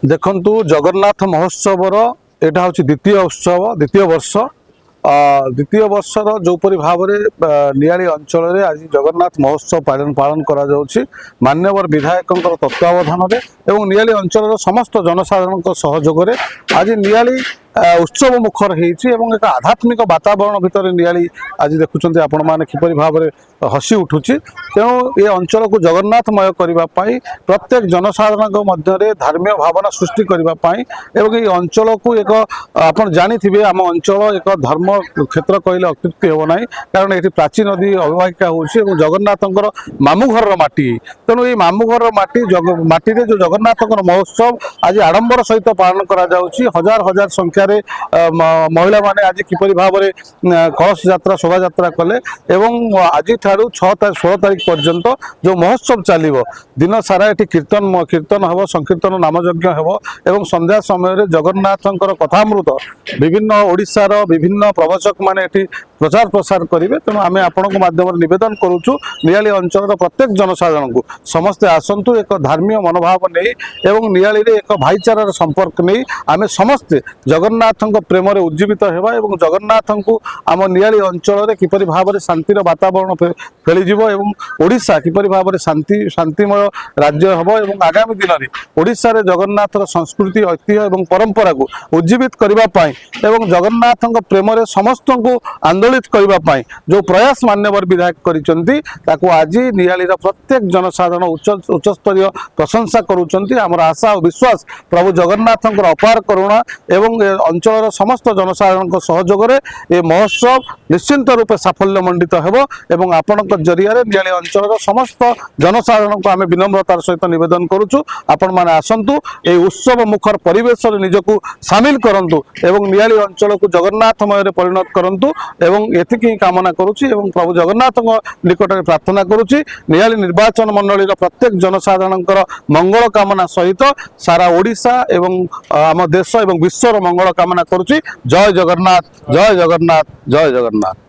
देखु जगन्नाथ महोत्सवर यहाँ हूँ द्वितीय उत्सव द्वितीय वर्ष द्वितीय वर्षर जोपरी भाव में नियाली अंचल में आज जगन्नाथ महोत्सव पालन करा जाउछि मान्यवर विधायक तत्वावधान एवं नियाली अंचल समस्त जनसाधारण सहयोग में आज नियाली उत्सव मुखर होती एक आध्यात्मिक वातावरण भितर नियाली आज देखुं आपण मैंने किपरि भाव में हसी उठुची तेणु ये अंचल को जगन्नाथमय करने प्रत्येक जनसाधारण मध्य धार्मिक भावना सृष्टि करने एवं ये अंचल को एक आप जानी आम अंचल एक धर्म क्षेत्र कहले अत्युक्ति हो ना कारण ये प्राचीन नदी अववाहिका होची जगन्नाथ मामू घर माटी तेणु ये मामू घर माटी माटी जो जगन्नाथ महोत्सव आज आडंबर सहित पालन करा जाउछि हजार हजार संख्या महिला माने आज किपरि भाव में कलश यात्रा शोभा यात्रा कले एवं आज 16 तारीख पर्यंत जो महोत्सव चलो दिन सारा ये कीर्तन हम संकीर्तन नामयज्ञ हम एवं संध्या समय जगन्नाथ कथामृत विभिन्न ओडिशार विभिन्न प्रवचक माने प्रचार प्रसार करेंगे तेणु आम आपण माध्यम नवेदन करुचु नियाली अंचल प्रत्येक जनसाधारण को समस्ते आसतु एक धार्मिक मनोभाव नहीं एवं नियाली एक भाईचारार संपर्क नहीं आम समस्ते जगन्नाथ प्रेम उज्जीवित होगा और जगन्नाथ को आम नियाली अंचल में किपरि भाव में शांतिर वातावरण फेलीज ओडिशा किपरि भाव में शांतिमय राज्य हम और आगामी दिन में ओडिशा रे जगन्नाथर संस्कृति ऐतिह्य और परंपरा को उज्जीवित करने एवं जगन्नाथ प्रेम समस्त को आंदोलित करने जो प्रयास मान्यवर विधायक कर आज नियाली प्रत्येक जनसाधारण उच्चस्तरीय प्रशंसा करुँच आमर आशा और विश्वास प्रभु जगन्नाथ अपार करुणा एवं अंचल समस्त जनसाधारण सहयोग में ये महोत्सव निश्चिंत रूपे साफल्य मंडित हो एवं आपण जरिया नियाली अंचल समस्त जनसाधारण को आम विनम्रतार सहित नवेदन करुचु आपण माने आसंतु ये उत्सव मुखर परिवेश निजक सामिल करंतु एवं नियाली अंचल को जगन्नाथमय परिणत करंतु एवं एतिक ही कामना करुच्ची एवं प्रभु जगन्नाथ निकट में प्रार्थना करुच्ची नियाली निर्वाचन मंडली प्रत्येक जनसाधारण मंगल कामना सहित सारा ओडिशा एवं आम देश एवं विश्वर मंगल कामना करुच्ची जय जगन्नाथ जय जगन्नाथ जय जगन्नाथ।